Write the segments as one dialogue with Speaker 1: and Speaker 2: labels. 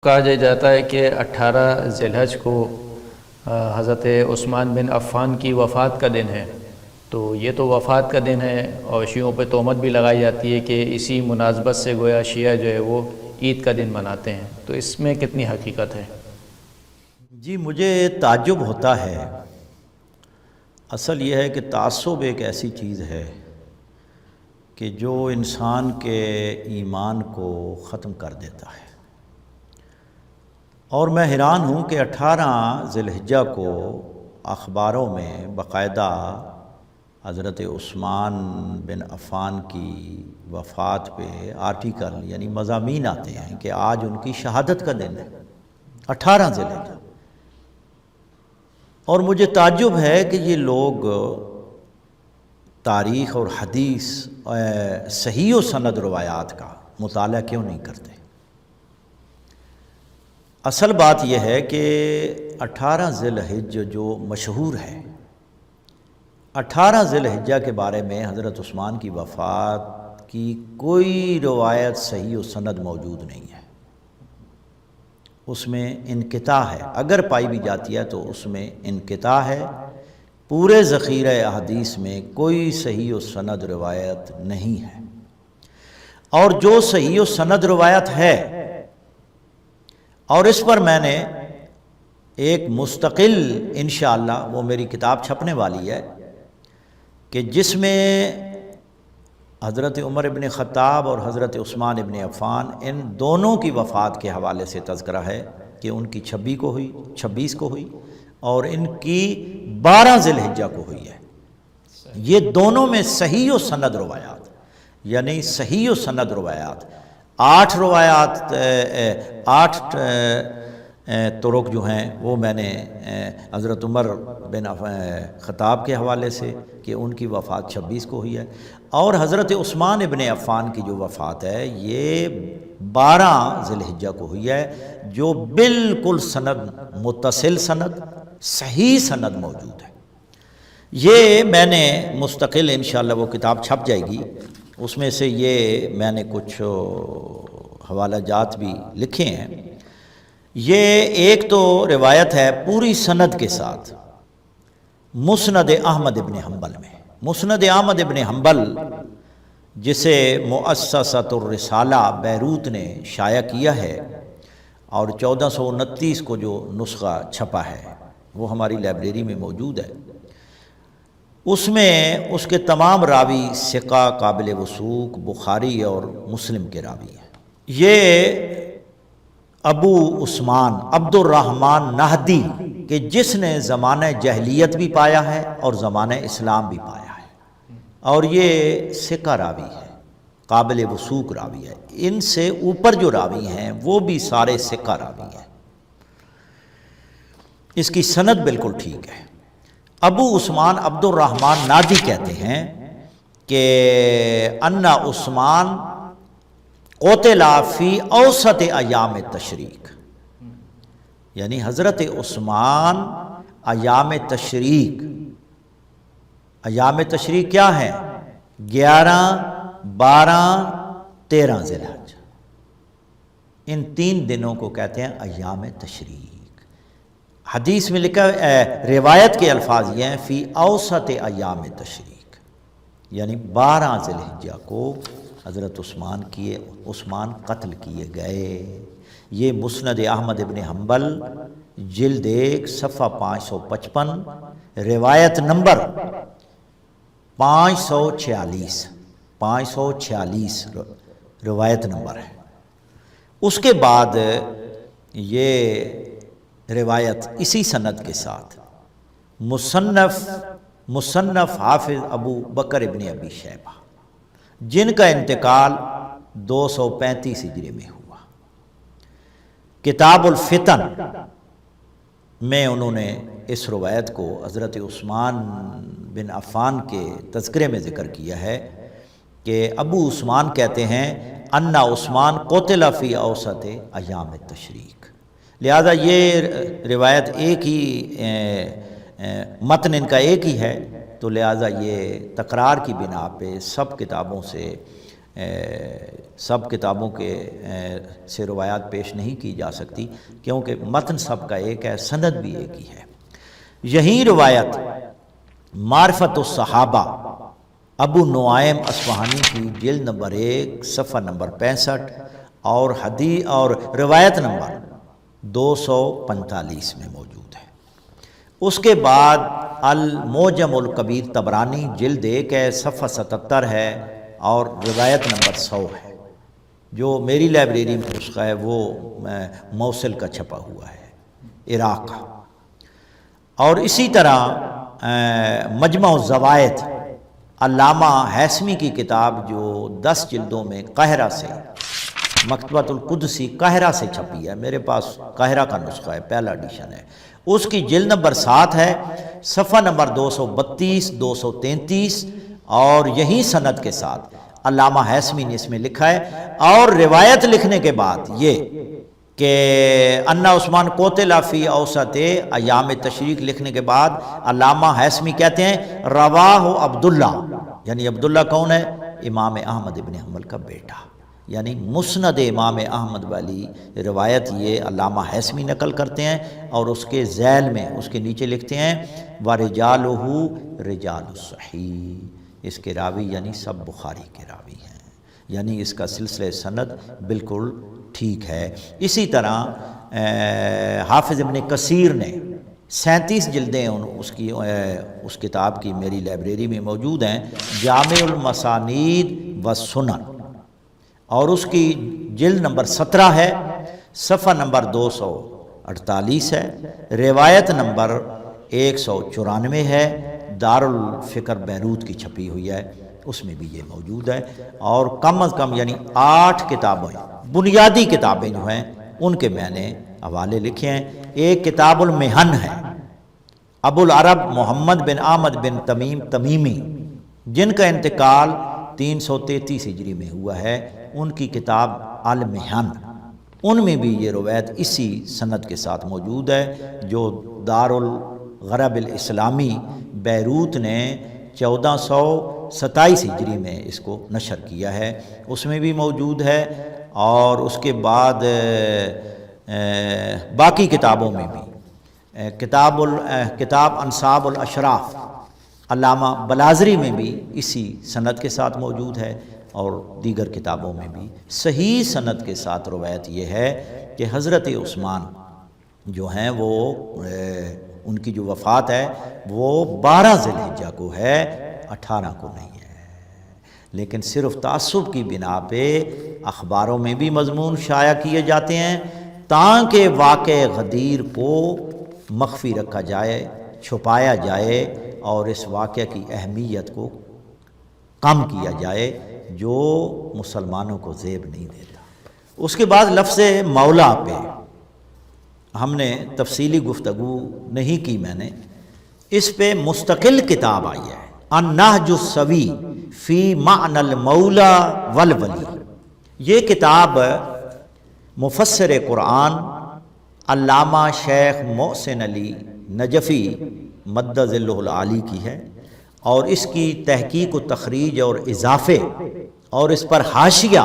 Speaker 1: کہا جاتا ہے کہ 18 ذی الحج کو حضرت عثمان بن عفان کی وفات کا دن ہے، تو یہ تو وفات کا دن ہے اور شیعوں پہ تہمت بھی لگائی جاتی ہے کہ اسی مناسبت سے گویا شیعہ جو ہے وہ عید کا دن مناتے ہیں، تو اس میں کتنی حقیقت ہے؟
Speaker 2: جی مجھے تعجب ہوتا ہے۔ اصل یہ ہے کہ تعصب ایک ایسی چیز ہے کہ جو انسان کے ایمان کو ختم کر دیتا ہے، اور میں حیران ہوں کہ 18 ذی الحجہ کو اخباروں میں باقاعدہ حضرت عثمان بن عفان کی وفات پہ آرٹیکل یعنی مضامین آتے ہیں کہ آج ان کی شہادت کا دن ہے، 18 ذی الحجہ۔ اور مجھے تعجب ہے کہ یہ لوگ تاریخ اور حدیث صحیح و سند روایات کا مطالعہ کیوں نہیں کرتے۔ اصل بات یہ ہے کہ 18 ذی الحجہ جو مشہور ہے، 18 ذی الحجہ کے بارے میں حضرت عثمان کی وفات کی کوئی روایت صحیح و سند موجود نہیں ہے، اس میں انقطاع ہے، اگر پائی بھی جاتی ہے تو اس میں انقطاع ہے۔ پورے ذخیرہ احادیث میں کوئی صحیح و سند روایت نہیں ہے، اور جو صحیح و سند روایت ہے، اور اس پر میں نے ایک مستقل انشاءاللہ وہ میری کتاب چھپنے والی ہے کہ جس میں حضرت عمر ابن خطاب اور حضرت عثمان ابن عفان ان دونوں کی وفات کے حوالے سے تذکرہ ہے کہ ان کی 26 کو ہوئی اور ان کی 12 ذی الحجہ کو ہوئی ہے۔ یہ دونوں میں صحیح و سند روایات، یعنی صحیح و سند روایات 8 روایات 8 طرق جو ہیں وہ میں نے حضرت عمر بن خطاب کے حوالے سے کہ ان کی وفات 26 کو ہوئی ہے، اور حضرت عثمان ابن عفان کی جو وفات ہے یہ 12 ذی الحجہ کو ہوئی ہے، جو بالکل سند متصل سند صحیح سند موجود ہے۔ یہ میں نے مستقل انشاءاللہ وہ کتاب چھپ جائے گی، اس میں سے یہ میں نے کچھ حوالہ جات بھی لکھے ہیں۔ یہ ایک تو روایت ہے پوری سند کے ساتھ مسند احمد ابن حنبل میں، مسند احمد ابن حنبل جسے مؤسسۃ الرسالہ بیروت نے شائع کیا ہے، اور 1429 کو جو نسخہ چھپا ہے وہ ہماری لائبریری میں موجود ہے، اس میں اس کے تمام راوی ثقہ قابل وثوق بخاری اور مسلم کے راوی ہیں۔ یہ ابو عثمان عبد الرحمن نہدی کہ جس نے زمانہ جاہلیت بھی پایا ہے اور زمانہ اسلام بھی پایا ہے، اور یہ ثقہ راوی ہے، قابل وثوق راوی ہے، ان سے اوپر جو راوی ہیں وہ بھی سارے ثقہ راوی ہیں، اس کی سند بالکل ٹھیک ہے۔ ابو عثمان عبد الرحمن نادی کہتے ہیں کہ ان عثمان قتل فی اوسط ایام تشریق، یعنی حضرت عثمان ایام تشریق کیا ہیں؟ 11 12 13 ذی الحجہ، ان 3 دنوں کو کہتے ہیں ایام تشریق۔ حدیث میں لکھا روایت کے الفاظ یہ ہیں فی اوسط ایام تشریق، یعنی 12 ذی الحجہ کو حضرت عثمان قتل کیے گئے۔ یہ مسند احمد ابن حنبل جلد 1 صفحہ 555 روایت نمبر 546 روایت نمبر ہے۔ اس کے بعد یہ روایت اسی سند کے ساتھ مصنف حافظ ابو بکر ابن ابی شیبہ جن کا انتقال 235 ہجری میں ہوا، کتاب الفتن میں انہوں نے اس روایت کو حضرت عثمان بن عفان کے تذکرے میں ذکر کیا ہے کہ ابو عثمان کہتے ہیں ان عثمان قتل فی اوسط ایام تشریق، لہذا یہ روایت ایک ہی متن ان کا ایک ہی ہے، تو لہٰذا یہ تکرار کی بنا پہ سب کتابوں سے سب کتابوں کے سے روایات پیش نہیں کی جا سکتی، کیونکہ متن سب کا ایک ہے، سند بھی ایک ہی ہے۔ یہی روایت معرفت الصحابہ ابو نعیم اصفہانی کی جلد نمبر 1 صفحہ نمبر 65 اور حدیث اور روایت نمبر 245 میں موجود ہے۔ اس کے بعد المعجم الکبیر طبرانی جلد 1 ہے، صفحہ 77 ہے اور روایت نمبر 100 ہے۔ جو میری لائبریری میں نسخہ ہے وہ موصل کا چھپا ہوا ہے، عراق کا۔ اور اسی طرح مجمع الزوائد علامہ ہیثمی کی کتاب جو 10 جلدوں میں قاہرہ سے، مکتبۃ القدسی قاہرہ سے چھپی ہے، میرے پاس قاہرہ کا نسخہ ہے، پہلا ایڈیشن ہے، اس کی جلد نمبر 7 ہے، صفحہ نمبر 232 233 اور یہی سند کے ساتھ علامہ ہیثمی نے اس میں لکھا ہے۔ اور روایت لکھنے کے بعد یہ کہ انا عثمان قتل فی اوسط ایام تشریق لکھنے کے بعد علامہ ہیثمی کہتے ہیں رواہ عبداللہ، یعنی عبداللہ کون ہے؟ امام احمد ابن حنبل کا بیٹا، یعنی مسند امام احمد والی روایت یہ علامہ ہیثمی نقل کرتے ہیں، اور اس کے ذیل میں اس کے نیچے لکھتے ہیں وَرِجَالُهُ رِجَالُ الصحیح، اس کے راوی یعنی سب بخاری کے راوی ہیں، یعنی اس کا سلسلہ سند بالکل ٹھیک ہے۔ اسی طرح حافظ ابن کثیر نے 37 جلدیں اس کتاب کی میری لائبریری میں موجود ہیں، جامع المسانید والسنن، اور اس کی جلد نمبر 17 ہے، صفحہ نمبر 248 ہے، روایت نمبر 194 ہے، دارالفکر بیروت کی چھپی ہوئی ہے، اس میں بھی یہ موجود ہے۔ اور کم از کم یعنی 8 کتابیں، بنیادی کتابیں جو ہیں ان کے میں نے حوالے لکھے ہیں۔ ایک کتاب المحن ہے، ابو العرب محمد بن احمد بن تمیم تمیمی، جن کا انتقال 333 ہجری میں ہوا ہے، ان کی کتاب المحن، ان میں بھی یہ روایت اسی سند کے ساتھ موجود ہے جو دارالغرب الاسلامی بیروت نے 1427 ہجری میں اس کو نشر کیا ہے، اس میں بھی موجود ہے۔ اور اس کے بعد باقی کتابوں میں بھی کتاب انصاب الاشراف علامہ بلازری میں بھی اسی سند کے ساتھ موجود ہے، اور دیگر کتابوں میں بھی صحیح سند کے ساتھ روایت یہ ہے کہ حضرت عثمان جو ہیں وہ ان کی جو وفات ہے وہ 12 ذی الحجہ کو ہے، 18 کو نہیں ہے، لیکن صرف تعصب کی بنا پہ اخباروں میں بھی مضمون شائع کیے جاتے ہیں تاکہ واقع غدیر کو مخفی رکھا جائے، چھپایا جائے، اور اس واقعہ کی اہمیت کو کم کیا جائے جو مسلمانوں کو زیب نہیں دیتا۔ اس کے بعد لفظ مولا پہ ہم نے تفصیلی گفتگو نہیں کی، میں نے اس پہ مستقل کتاب آئی ہے، النہج السوی فی معنی المولا والولی۔ یہ کتاب مفسر قرآن علامہ شیخ محسن علی نجفی مد ظلہ العالی کی ہے، اور اس کی تحقیق و تخریج اور اضافے اور اس پر حاشیہ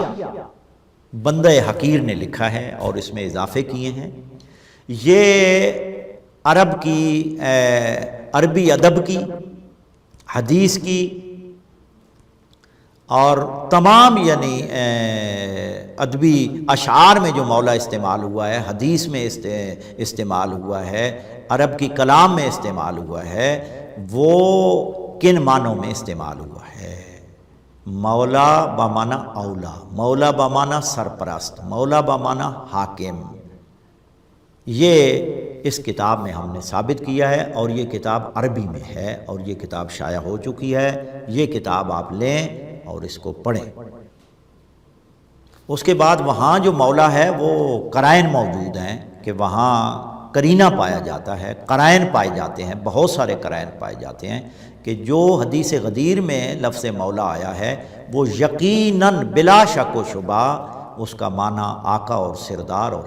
Speaker 2: بندہ حقیر نے لکھا ہے اور اس میں اضافے کیے ہیں۔ یہ عربی ادب کی، حدیث کی اور تمام یعنی ادبی اشعار میں جو مولا استعمال ہوا ہے، حدیث میں استعمال ہوا ہے، عرب کی کلام میں استعمال ہوا ہے، وہ کن معنوں میں استعمال ہوا ہے؟ مولا بمعنی اولا، مولا بمعنی سرپرست، مولا بمعنی حاکم۔ یہ اس کتاب میں ہم نے ثابت کیا ہے، اور یہ کتاب عربی میں ہے اور یہ کتاب شائع ہو چکی ہے۔ یہ کتاب آپ لیں اور اس کو پڑھیں۔ اس کے بعد وہاں جو مولا ہے وہ قرائن موجود ہیں کہ وہاں قرینہ پایا جاتا ہے، قرائن پائے جاتے ہیں، بہت سارے قرائن پائے جاتے ہیں کہ جو حدیث غدیر میں لفظ مولا آیا ہے وہ یقیناً بلا شک و شبہ اس کا معنی آقا اور سردار اور